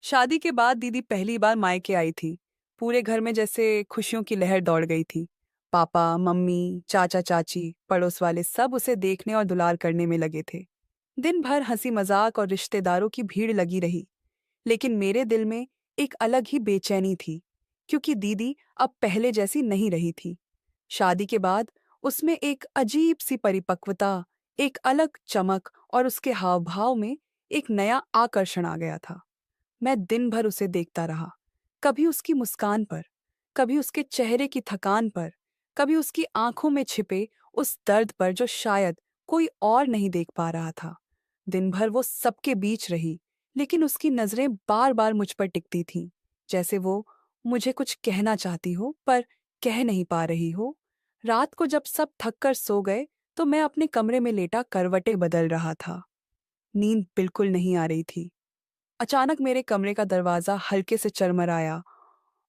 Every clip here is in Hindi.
शादी के बाद दीदी पहली बार मायके आई थी। पूरे घर में जैसे खुशियों की लहर दौड़ गई थी। पापा, मम्मी, चाचा, चाची, पड़ोस वाले सब उसे देखने और दुलार करने में लगे थे। दिन भर हंसी मजाक और रिश्तेदारों की भीड़ लगी रही। लेकिन मेरे दिल में एक अलग ही बेचैनी थी, क्योंकि दीदी अब पहले जैसी नहीं रही थी। शादी के बाद उसमें एक अजीब सी परिपक्वता, एक अलग चमक और उसके हाव भाव में एक नया आकर्षण आ गया था। मैं दिन भर उसे देखता रहा, कभी उसकी मुस्कान पर, कभी उसके चेहरे की थकान पर, कभी उसकी आंखों में छिपे उस दर्द पर जो शायद कोई और नहीं देख पा रहा था। दिन भर वो सबके बीच रही, लेकिन उसकी नजरें बार बार मुझ पर टिकती थीं, जैसे वो मुझे कुछ कहना चाहती हो पर कह नहीं पा रही हो। रात को जब सब थक कर सो गए, तो मैं अपने कमरे में लेटा करवटें बदल रहा था। नींद बिल्कुल नहीं आ रही थी। अचानक मेरे कमरे का दरवाजा हल्के से चरमराया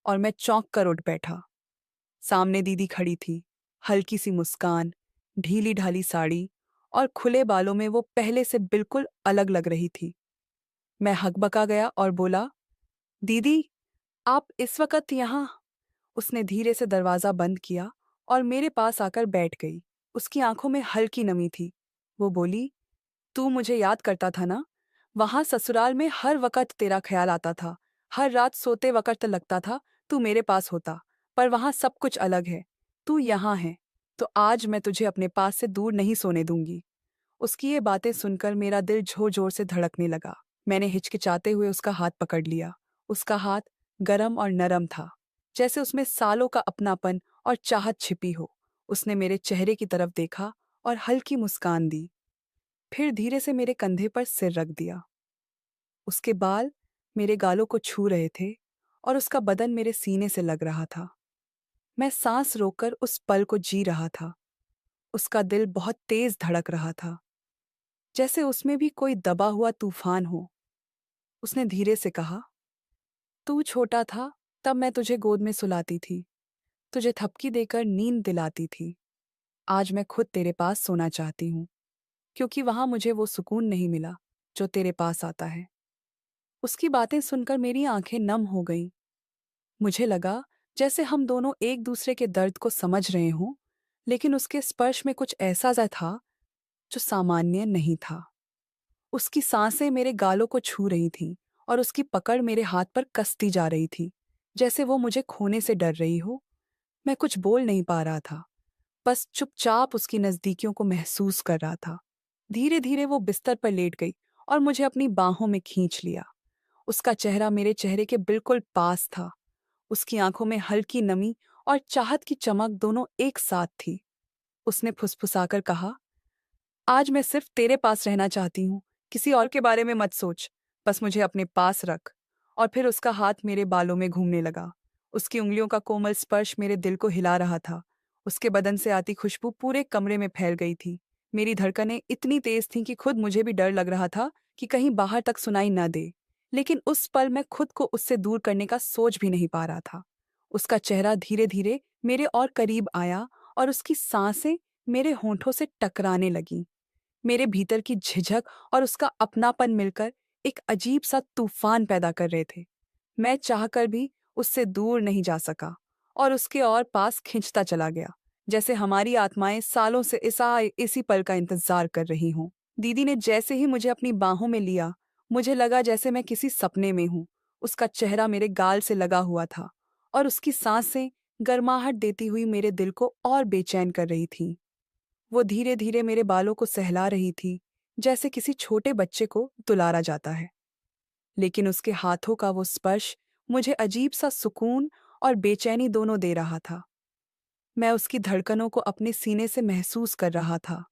और मैं चौंक कर उठ बैठा। सामने दीदी खड़ी थी, हल्की सी मुस्कान, ढीली ढाली साड़ी और खुले बालों में वो पहले से बिल्कुल अलग लग रही थी। मैं हकबका गया और बोला, दीदी, आप इस वक्त यहाँ? उसने धीरे से दरवाजा बंद किया और मेरे पास आकर बैठ गई। उसकी आंखों में हल्की नमी थी। वो बोली, तू मुझे याद करता था ना? वहां ससुराल में हर वक्त तेरा ख्याल आता था। हर रात सोते वक्त लगता था तू मेरे पास होता। पर वहां सब कुछ अलग है। तू यहाँ है, तो आज मैं तुझे अपने पास से दूर नहीं सोने दूंगी। उसकी ये बातें सुनकर मेरा दिल जोर जोर से धड़कने लगा। मैंने हिचकिचाते हुए उसका हाथ पकड़ लिया। उसका हाथ गरम और नरम था, जैसे उसमें सालों का अपनापन और चाहत छिपी हो। उसने मेरे चेहरे की तरफ देखा और हल्की मुस्कान दी, फिर धीरे से मेरे कंधे पर सिर रख दिया। उसके बाल मेरे गालों को छू रहे थे और उसका बदन मेरे सीने से लग रहा था। मैं सांस रोककर उस पल को जी रहा था। उसका दिल बहुत तेज धड़क रहा था, जैसे उसमें भी कोई दबा हुआ तूफान हो। उसने धीरे से कहा, तू छोटा था तब मैं तुझे गोद में सुलाती थी, तुझे थपकी देकर नींद दिलाती थी। आज मैं खुद तेरे पास सोना चाहती हूँ, क्योंकि वहां मुझे वो सुकून नहीं मिला जो तेरे पास आता है। उसकी बातें सुनकर मेरी आंखें नम हो गईं। मुझे लगा जैसे हम दोनों एक दूसरे के दर्द को समझ रहे हों, लेकिन उसके स्पर्श में कुछ ऐसा था जो सामान्य नहीं था। उसकी सांसें मेरे गालों को छू रही थीं और उसकी पकड़ मेरे हाथ पर कसती जा रही थी, जैसे वो मुझे खोने से डर रही हो। मैं कुछ बोल नहीं पा रहा था, बस चुपचाप उसकी नज़दीकियों को महसूस कर रहा था। धीरे धीरे वो बिस्तर पर लेट गई और मुझे अपनी बाहों में खींच लिया। उसका चेहरा मेरे चेहरे के बिल्कुल पास था। उसकी आंखों में हल्की नमी और चाहत की चमक दोनों एक साथ थी। उसने फुसफुसाकर कहा, आज मैं सिर्फ तेरे पास रहना चाहती हूँ, किसी और के बारे में मत सोच, बस मुझे अपने पास रख। और फिर उसका हाथ मेरे बालों में घूमने लगा। उसकी उंगलियों का कोमल स्पर्श मेरे दिल को हिला रहा था। उसके बदन से आती खुशबू पूरे कमरे में फैल गई थी। मेरी धड़कनें इतनी तेज थीं कि खुद मुझे भी डर लग रहा था कि कहीं बाहर तक सुनाई न दे। लेकिन उस पल मैं खुद को उससे दूर करने का सोच भी नहीं पा रहा था। उसका चेहरा धीरे धीरे मेरे और करीब आया और उसकी सांसें मेरे होंठों से टकराने लगीं। मेरे भीतर की झिझक और उसका अपनापन मिलकर एक अजीब सा तूफान पैदा कर रहे थे। मैं चाहकर भी उससे दूर नहीं जा सका और उसके और पास खिंचता चला गया, जैसे हमारी आत्माएं सालों से इसी पल का इंतजार कर रही हों। दीदी ने जैसे ही मुझे अपनी बाहों में लिया, मुझे लगा जैसे मैं किसी सपने में हूं। उसका चेहरा मेरे गाल से लगा हुआ था और उसकी सांसें गर्माहट देती हुई मेरे दिल को और बेचैन कर रही थीं। वो धीरे धीरे मेरे बालों को सहला रही थी, जैसे किसी छोटे बच्चे को दुलारा जाता है। लेकिन उसके हाथों का वो स्पर्श मुझे अजीब सा सुकून और बेचैनी दोनों दे रहा था। मैं उसकी धड़कनों को अपने सीने से महसूस कर रहा था,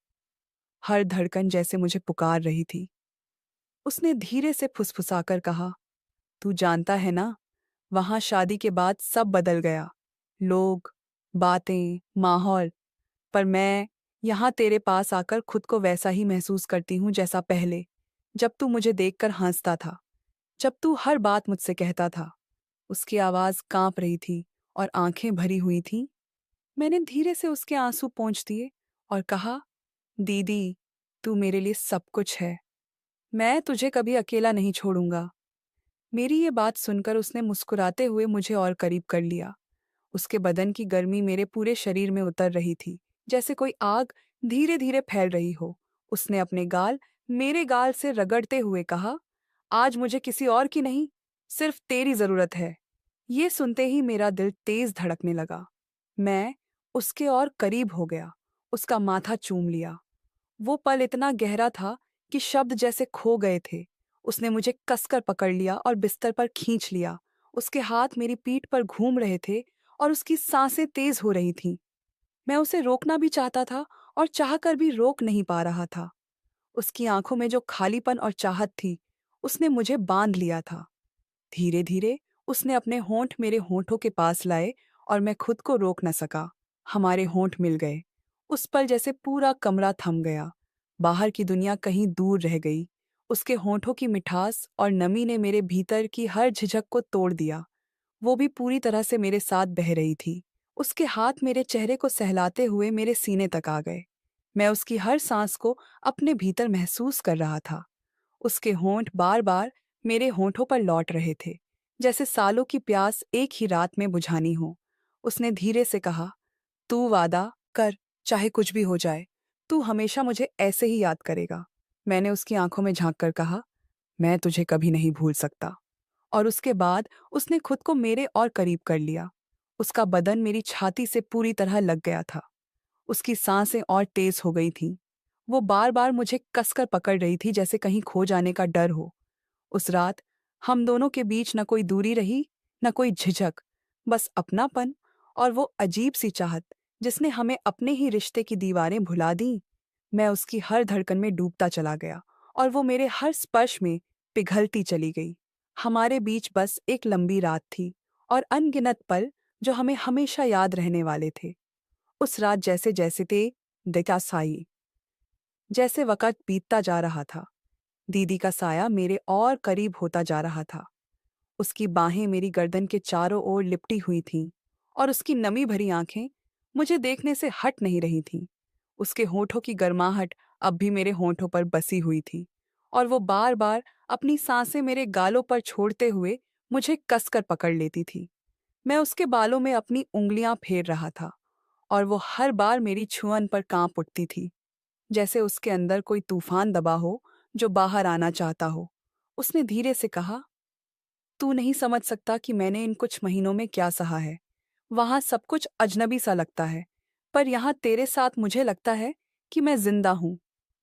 हर धड़कन जैसे मुझे पुकार रही थी। उसने धीरे से फुसफुसाकर कहा, तू जानता है ना, वहां शादी के बाद सब बदल गया। लोग, बातें, माहौल। पर मैं यहाँ तेरे पास आकर खुद को वैसा ही महसूस करती हूँ जैसा पहले, जब तू मुझे देखकर हंसता था, जब तू हर बात मुझसे कहता था। उसकी आवाज कांप रही थी और आंखें भरी हुई थीं। मैंने धीरे से उसके आंसू पोंछ दिए और कहा, दीदी, तू मेरे लिए सब कुछ है। मैं तुझे कभी अकेला नहीं छोड़ूंगा। मेरी ये बात सुनकर उसने मुस्कुराते हुए मुझे और करीब कर लिया। उसके बदन की गर्मी मेरे पूरे शरीर में उतर रही थी, जैसे कोई आग धीरे धीरे फैल रही हो। उसने अपने गाल मेरे गाल से रगड़ते हुए कहा, आज मुझे किसी और की नहीं, सिर्फ तेरी जरूरत है। ये सुनते ही मेरा दिल तेज धड़कने लगा। मैं उसके और करीब हो गया, उसका माथा चूम लिया। वो पल इतना गहरा था कि शब्द जैसे खो गए थे। उसने मुझे कसकर पकड़ लिया और बिस्तर पर खींच लिया। उसके हाथ मेरी पीठ पर घूम रहे थे और उसकी सांसें तेज हो रही थीं। मैं उसे रोकना भी चाहता था और चाहकर भी रोक नहीं पा रहा था। उसकी आंखों में जो खालीपन और चाहत थी, उसने मुझे बांध लिया था। धीरे धीरे उसने अपने होंठ मेरे होंठों के पास लाए और मैं खुद को रोक न सका। हमारे होंठ मिल गए। उस पल जैसे पूरा कमरा थम गया। बाहर की दुनिया कहीं दूर रह गई। उसके होंठों की मिठास और नमी ने मेरे भीतर की हर झिझक को तोड़ दिया। वो भी पूरी तरह से मेरे साथ बह रही थी। उसके हाथ मेरे चेहरे को सहलाते हुए मेरे सीने तक आ गए। मैं उसकी हर सांस को अपने भीतर महसूस कर रहा था। उसके होंठ बार बार मेरे होंठों पर लौट रहे थे, जैसे सालों की प्यास एक ही रात में बुझानी हो। उसने धीरे से कहा, तू वादा कर, चाहे कुछ भी हो जाए, तू हमेशा मुझे ऐसे ही याद करेगा। मैंने उसकी आंखों में झांक कर कहा, मैं तुझे कभी नहीं भूल सकता। और उसके बाद उसने खुद को मेरे और करीब कर लिया। उसका बदन मेरी छाती से पूरी तरह लग गया था। उसकी सांसें और तेज हो गई थीं। वो बार बार मुझे कसकर पकड़ रही थी, जैसे कहीं खो जाने का डर हो। उस रात हम दोनों के बीच न कोई दूरी रही, न कोई झिझक, बस अपनापन और वो अजीब सी चाहत जिसने हमें अपने ही रिश्ते की दीवारें भुला दी। मैं उसकी हर धड़कन में डूबता चला गया और वो मेरे हर स्पर्श में पिघलती चली गई। हमारे बीच बस एक लंबी रात थी और अनगिनत पल जो हमें हमेशा याद रहने वाले थे। उस रात जैसे जैसे ते दिका साई जैसे वक़्त बीतता जा रहा था, दीदी का साया मेरे और करीब होता जा रहा था। उसकी बाहें मेरी गर्दन के चारों ओर लिपटी हुई थीं और उसकी नमी भरी आंखें मुझे देखने से हट नहीं रही थीं। उसके होठों की गर्माहट अब भी मेरे होठों पर बसी हुई थी और वो बार-बार अपनी सांसें मेरे गालों पर छोड़ते हुए मुझे कसकर पकड़ लेती थी। मैं उसके बालों में अपनी उंगलियां फेर रहा था और वो हर बार मेरी छुअन पर कांप उठती थी, जैसे उसके अंदर कोई तूफान दबा हो जो बाहर आना चाहता हो। उसने धीरे से कहा, तू नहीं समझ सकता कि मैंने इन कुछ महीनों में क्या सहा है। वहां सब कुछ अजनबी सा लगता है, पर यहाँ तेरे साथ मुझे लगता है कि मैं जिंदा हूं।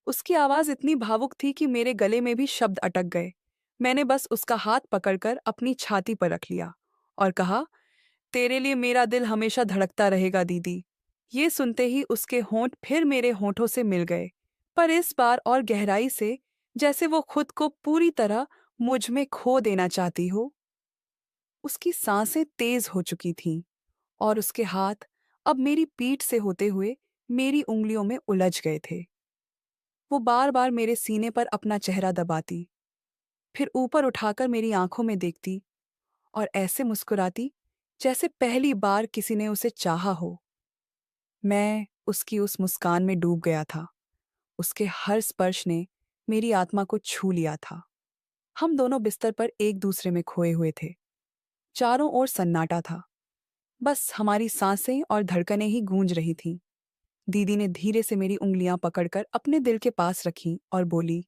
उसकी आवाज इतनी भावुक थी कि मेरे गले में भी शब्द अटक गए। मैंने बस उसका हाथ पकड़कर अपनी छाती पर रख लिया और कहा, तेरे लिए मेरा दिल हमेशा धड़कता रहेगा दीदी। ये सुनते ही उसके होंठ फिर मेरे होंठों से मिल गए, पर इस बार और गहराई से, जैसे वो खुद को पूरी तरह मुझ में खो देना चाहती हो। उसकी सांसें तेज हो चुकी थीं और उसके हाथ अब मेरी पीठ से होते हुए मेरी उंगलियों में उलझ गए थे। वो बार बार मेरे सीने पर अपना चेहरा दबाती, फिर ऊपर उठाकर मेरी आंखों में देखती और ऐसे मुस्कुराती जैसे पहली बार किसी ने उसे चाहा हो। मैं उसकी उस मुस्कान में डूब गया था। उसके हर स्पर्श ने मेरी आत्मा को छू लिया था। हम दोनों बिस्तर पर एक दूसरे में खोए हुए थे। चारों ओर सन्नाटा था। बस हमारी सांसें और धड़कनें ही गूंज रही थीं। दीदी ने धीरे से मेरी उंगलियां पकड़कर अपने दिल के पास रखीं और बोली,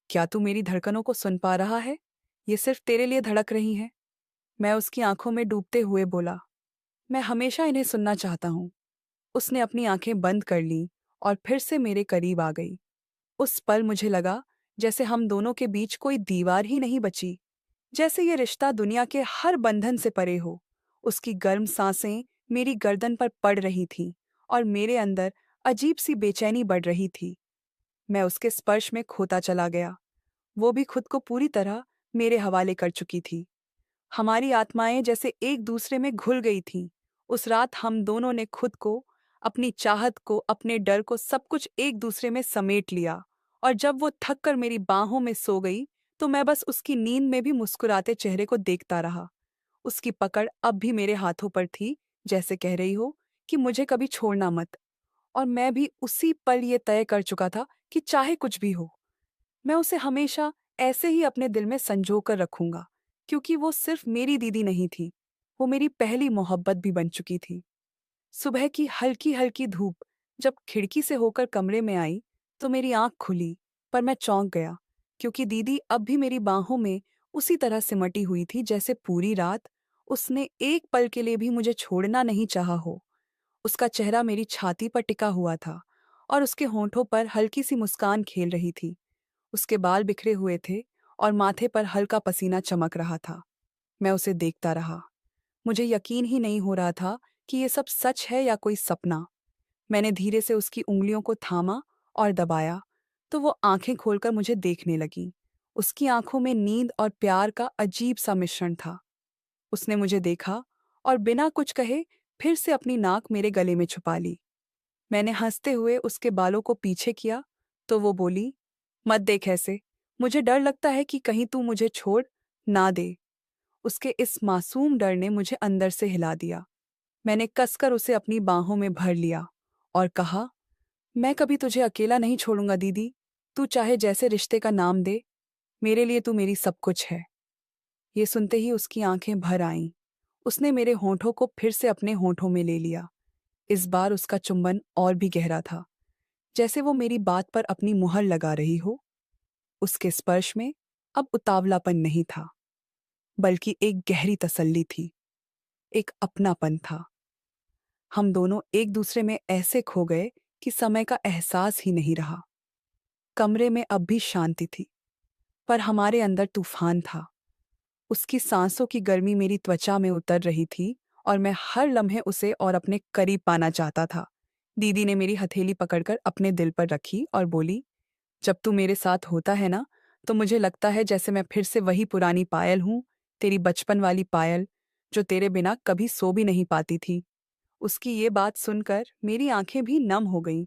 क्या तू मेरी धड़कनों को सुन पा रहा है? ये सिर्फ तेरे लिए धड़क रही हैं। मैं उसकी आंखों में डूबते हुए बोला, मैं हमेशा इन्हें सुनना चाहता हूँ। उसने अपनी आंखें बंद कर लीं और फिर से मेरे करीब आ गई। उस पल मुझे लगा जैसे हम दोनों के बीच कोई दीवार ही नहीं बची, जैसे ये रिश्ता दुनिया के हर बंधन से परे हो। उसकी गर्म सांसें मेरी गर्दन पर पड़ रही थीं और मेरे अंदर अजीब सी बेचैनी बढ़ रही थी। मैं उसके स्पर्श में खोता चला गया। वो भी खुद को पूरी तरह मेरे हवाले कर चुकी थी। हमारी आत्माएं जैसे एक दूसरे में घुल गई थीं। उस रात हम दोनों ने खुद को, अपनी चाहत को, अपने डर को, सब कुछ एक दूसरे में समेट लिया। और जब वो थक कर मेरी बाहों में सो गई, तो मैं बस उसकी नींद में भी मुस्कुराते चेहरे को देखता रहा। उसकी पकड़ अब भी मेरे हाथों पर थी, जैसे कह रही हो कि मुझे कभी छोड़ना मत। और मैं भी उसी पल ये तय कर चुका था कि चाहे कुछ भी हो, मैं उसे हमेशा ऐसे ही अपने दिल में संजो कर रखूंगा, क्योंकि वो सिर्फ मेरी दीदी नहीं थी, वो मेरी पहली मोहब्बत भी बन चुकी थी। सुबह की हल्की हल्की धूप जब खिड़की से होकर कमरे में आई तो मेरी आंख खुली, पर मैं चौंक गया, क्योंकि दीदी अब भी मेरी बाहों में उसी तरह सिमटी हुई थी जैसे पूरी रात उसने एक पल के लिए भी मुझे छोड़ना नहीं चाहा हो। उसका चेहरा मेरी छाती पर टिका हुआ था और उसके होंठों पर हल्की सी मुस्कान खेल रही थी। उसके बाल बिखरे हुए थे और माथे पर हल्का पसीना चमक रहा था। मैं उसे देखता रहा। मुझे यकीन ही नहीं हो रहा था कि ये सब सच है या कोई सपना। मैंने धीरे से उसकी उंगलियों को थामा और दबाया, तो वो आंखें खोलकर मुझे देखने लगी। उसकी आंखों में नींद और प्यार का अजीब सा मिश्रण था। उसने मुझे देखा और बिना कुछ कहे फिर से अपनी नाक मेरे गले में छुपा ली। मैंने हंसते हुए उसके बालों को पीछे किया, तो वो बोली, मत देख ऐसे, मुझे डर लगता है कि कहीं तू मुझे छोड़ ना दे। उसके इस मासूम डर ने मुझे अंदर से हिला दिया। मैंने कसकर उसे अपनी बाहों में भर लिया और कहा, मैं कभी तुझे अकेला नहीं छोड़ूंगा दीदी। तू चाहे जैसे रिश्ते का नाम दे, मेरे लिए तू मेरी सब कुछ है। ये सुनते ही उसकी आंखें भर आईं। उसने मेरे होंठों को फिर से अपने होंठों में ले लिया। इस बार उसका चुंबन और भी गहरा था, जैसे वो मेरी बात पर अपनी मुहर लगा रही हो। उसके स्पर्श में अब उतावलापन नहीं था, बल्कि एक गहरी तसल्ली थी, एक अपनापन था। हम दोनों एक दूसरे में ऐसे खो गए कि समय का एहसास ही नहीं रहा। कमरे में अब भी शांति थी, पर हमारे अंदर तूफान था। उसकी सांसों की गर्मी मेरी त्वचा में उतर रही थी और मैं हर लम्हे उसे और अपने करीब पाना चाहता था। दीदी ने मेरी हथेली पकड़कर अपने दिल पर रखी और बोली, जब तू मेरे साथ होता है ना, तो मुझे लगता है जैसे मैं फिर से वही पुरानी पायल हूँ, तेरी बचपन वाली पायल, जो तेरे बिना कभी सो भी नहीं पाती थी। उसकी ये बात सुनकर मेरी आंखें भी नम हो गईं।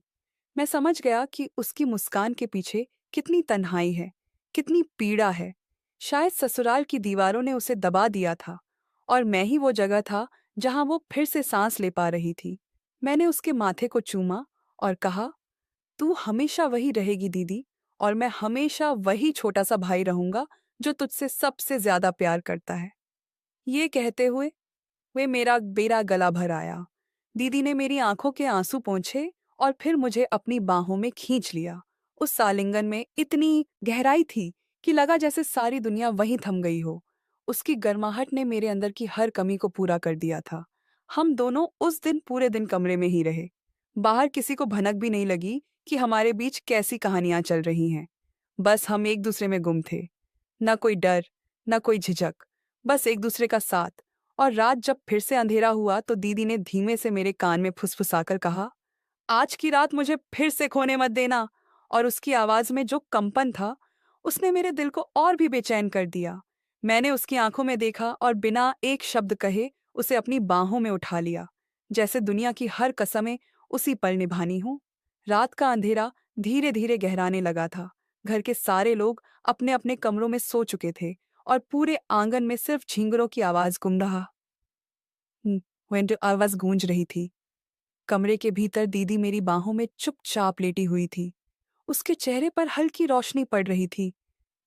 मैं समझ गया कि उसकी मुस्कान के पीछे कितनी तन्हाई है, कितनी पीड़ा है। शायद ससुराल की दीवारों ने उसे दबा दिया था और मैं ही वो जगह था जहां वो फिर से सांस ले पा रही थी। मैंने उसके माथे को चूमा और कहा, तू हमेशा वही रहेगी दीदी, और मैं हमेशा वही छोटा सा भाई रहूंगा जो तुझसे सबसे ज्यादा प्यार करता है। ये कहते हुए वे मेरा बेरा गला भर आया। दीदी ने मेरी आंखों के आंसू पोंछे और फिर मुझे अपनी बाहों में खींच लिया। उस आलिंगन में इतनी गहराई थी कि लगा जैसे सारी दुनिया वहीं थम गई हो। उसकी गर्माहट ने मेरे अंदर की हर कमी को पूरा कर दिया था। हम दोनों उस दिन पूरे दिन कमरे में ही रहे। बाहर किसी को भनक भी नहीं लगी कि हमारे बीच कैसी कहानियां चल रही हैं। बस हम एक दूसरे में गुम थे। न कोई डर, न कोई झिझक, बस एक दूसरे का साथ। और रात जब फिर से अंधेरा हुआ तो दीदी ने धीमे से मेरे कान में फुसफुसाकर कहा, आज की रात मुझे फिर से खोने मत देना। और उसकी आवाज में जो कंपन था, उसने मेरे दिल को और भी बेचैन कर दिया। मैंने उसकी आंखों में देखा और बिना एक शब्द कहे उसे अपनी बाहों में उठा लिया, जैसे दुनिया की हर कसमें उसी पल निभानी हो। रात का अंधेरा धीरे धीरे गहराने लगा था। घर के सारे लोग अपने अपने कमरों में सो चुके थे और पूरे आंगन में सिर्फ झींगरों की आवाज गुमराह वेंट आवाज गूंज रही थी। कमरे के भीतर दीदी मेरी बाहों में चुपचाप लेटी हुई थी। उसके चेहरे पर हल्की रोशनी पड़ रही थी,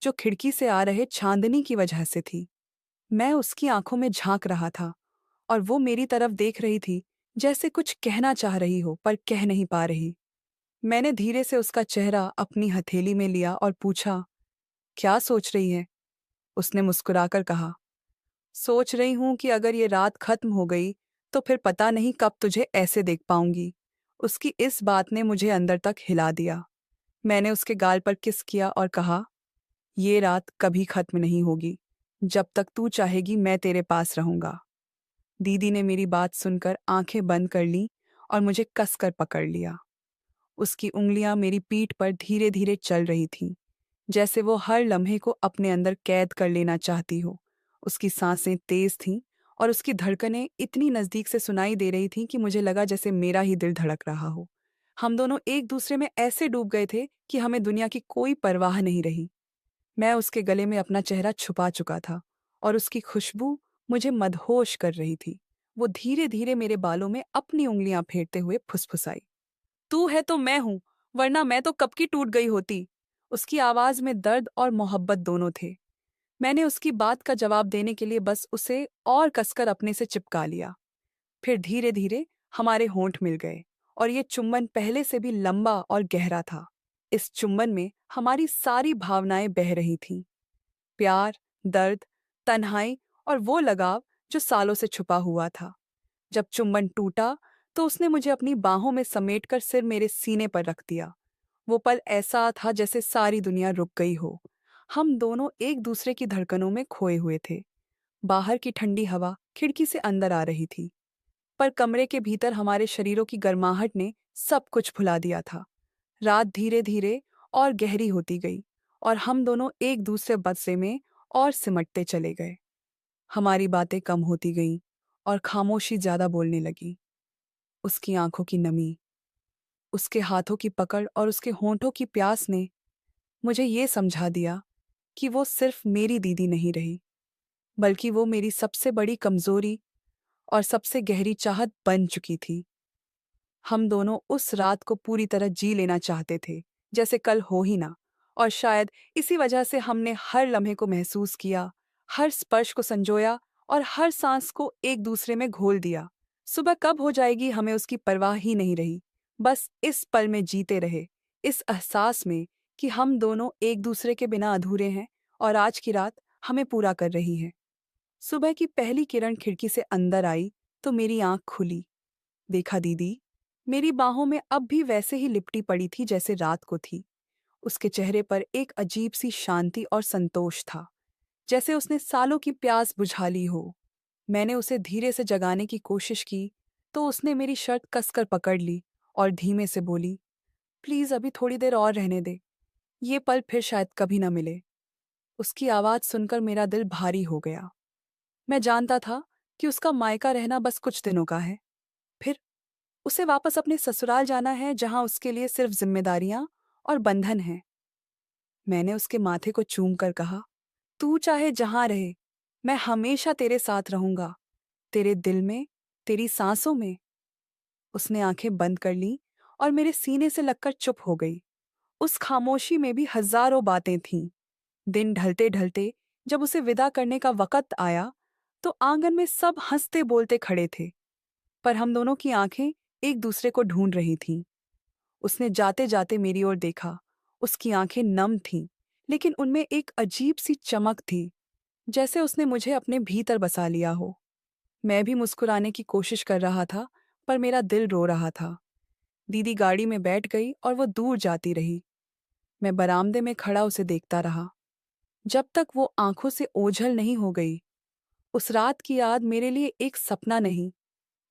जो खिड़की से आ रहे चांदनी की वजह से थी। मैं उसकी आंखों में झांक रहा था और वो मेरी तरफ देख रही थी, जैसे कुछ कहना चाह रही हो पर कह नहीं पा रही। मैंने धीरे से उसका चेहरा अपनी हथेली में लिया और पूछा, क्या सोच रही है? उसने मुस्कुराकर कहा, सोच रही हूं कि अगर ये रात खत्म हो गई तो फिर पता नहीं कब तुझे ऐसे देख पाऊंगी। उसकी इस बात ने मुझे अंदर तक हिला दिया। मैंने उसके गाल पर किस किया और कहा, ये रात कभी खत्म नहीं होगी। जब तक तू चाहेगी मैं तेरे पास रहूंगा। दीदी ने मेरी बात सुनकर आंखें बंद कर लीं और मुझे कसकर पकड़ लिया। उसकी उंगलियां मेरी पीठ पर धीरे धीरे चल रही थीं, जैसे वो हर लम्हे को अपने अंदर कैद कर लेना चाहती हो। उसकी सांसें तेज थीं और उसकी धड़कनें इतनी नज़दीक से सुनाई दे रही थीं कि मुझे लगा जैसे मेरा ही दिल धड़क रहा हो। हम दोनों एक दूसरे में ऐसे डूब गए थे कि हमें दुनिया की कोई परवाह नहीं रही। मैं उसके गले में अपना चेहरा छुपा चुका था और उसकी खुशबू मुझे मदहोश कर रही थी। वो धीरे धीरे मेरे बालों में अपनी उंगलियां फेरते हुए फुसफुसाई, तू है तो मैं हूं, वरना मैं तो कब की टूट गई होती। उसकी आवाज में दर्द और मोहब्बत दोनों थे। मैंने उसकी बात का जवाब देने के लिए बस उसे और कसकर अपने से चिपका लिया। फिर धीरे धीरे हमारे होंठ मिल गए और ये चुंबन पहले से भी लंबा और गहरा था। इस चुंबन में हमारी सारी भावनाएं बह रही थीं। प्यार, दर्द, तन्हाई और वो लगाव जो सालों से छुपा हुआ था। जब चुंबन टूटा तो उसने मुझे अपनी बाहों में समेटकर सिर मेरे सीने पर रख दिया। वो पल ऐसा था जैसे सारी दुनिया रुक गई हो। हम दोनों एक दूसरे की धड़कनों में खोए हुए थे। बाहर की ठंडी हवा खिड़की से अंदर आ रही थी, पर कमरे के भीतर हमारे शरीरों की गर्माहट ने सब कुछ भुला दिया था। रात धीरे धीरे और गहरी होती गई और हम दोनों एक दूसरे बदसे में और सिमटते चले गए। हमारी बातें कम होती गईं और खामोशी ज्यादा बोलने लगी। उसकी आंखों की नमी, उसके हाथों की पकड़ और उसके होंठों की प्यास ने मुझे ये समझा दिया कि वो सिर्फ मेरी दीदी नहीं रही, बल्कि वो मेरी सबसे बड़ी कमजोरी और सबसे गहरी चाहत बन चुकी थी। हम दोनों उस रात को पूरी तरह जी लेना चाहते थे, जैसे कल हो ही ना। और शायद इसी वजह से हमने हर लम्हे को महसूस किया, हर स्पर्श को संजोया और हर सांस को एक दूसरे में घोल दिया। सुबह कब हो जाएगी हमें उसकी परवाह ही नहीं रही। बस इस पल में जीते रहे, इस एहसास में कि हम दोनों एक दूसरे के बिना अधूरे हैं और आज की रात हमें पूरा कर रही है। सुबह की पहली किरण खिड़की से अंदर आई तो मेरी आंख खुली। देखा दीदी, मेरी बाहों में अब भी वैसे ही लिपटी पड़ी थी जैसे रात को थी। उसके चेहरे पर एक अजीब सी शांति और संतोष था, जैसे उसने सालों की प्यास बुझा ली हो। मैंने उसे धीरे से जगाने की कोशिश की, तो उसने मेरी शर्ट कसकर पकड़ ली और धीमे से बोली, प्लीज अभी थोड़ी देर और रहने दे, ये पल फिर शायद कभी न मिले। उसकी आवाज सुनकर मेरा दिल भारी हो गया। मैं जानता था कि उसका मायका रहना बस कुछ दिनों का है, फिर उसे वापस अपने ससुराल जाना है जहां उसके लिए सिर्फ जिम्मेदारियां और बंधन हैं। मैंने उसके माथे को चूम कर कहा, तू चाहे जहां रहे, मैं हमेशा तेरे साथ रहूंगा, तेरे दिल में, तेरी सांसों में। उसने आंखें बंद कर लीं और मेरे सीने से लगकर चुप हो गई। उस खामोशी में भी हजारों बातें थीं। दिन ढलते ढलते जब उसे विदा करने का वक्त आया, तो आंगन में सब हंसते बोलते खड़े थे, पर हम दोनों की आंखें एक दूसरे को ढूंढ रही थीं। उसने जाते जाते मेरी ओर देखा। उसकी आंखें नम थीं, लेकिन उनमें एक अजीब सी चमक थी, जैसे उसने मुझे अपने भीतर बसा लिया हो। मैं भी मुस्कुराने की कोशिश कर रहा था, पर मेरा दिल रो रहा था। दीदी गाड़ी में बैठ गई और वो दूर जाती रही। मैं बरामदे में खड़ा उसे देखता रहा, जब तक वो आंखों से ओझल नहीं हो गई। उस रात की याद मेरे लिए एक सपना नहीं,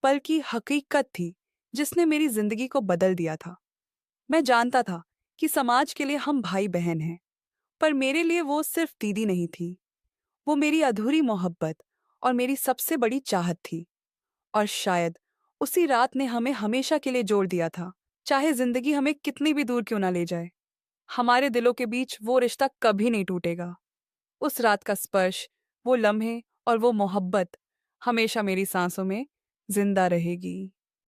बल्कि हकीकत थी, जिसने मेरी जिंदगी को बदल दिया था। मैं जानता था कि समाज के लिए हम भाई बहन हैं, पर मेरे लिए वो सिर्फ दीदी नहीं थी। वो मेरी अधूरी मोहब्बत और मेरी सबसे बड़ी चाहत थी। और शायद उसी रात ने हमें हमेशा के लिए जोड़ दिया था, चाहे जिंदगी हमें कितनी भी दूर क्यों ना ले जाए। हमारे दिलों के बीच वो रिश्ता कभी नहीं टूटेगा। उस रात का स्पर्श, वो लम्हे और वो मोहब्बत हमेशा मेरी सांसों में जिंदा रहेगी।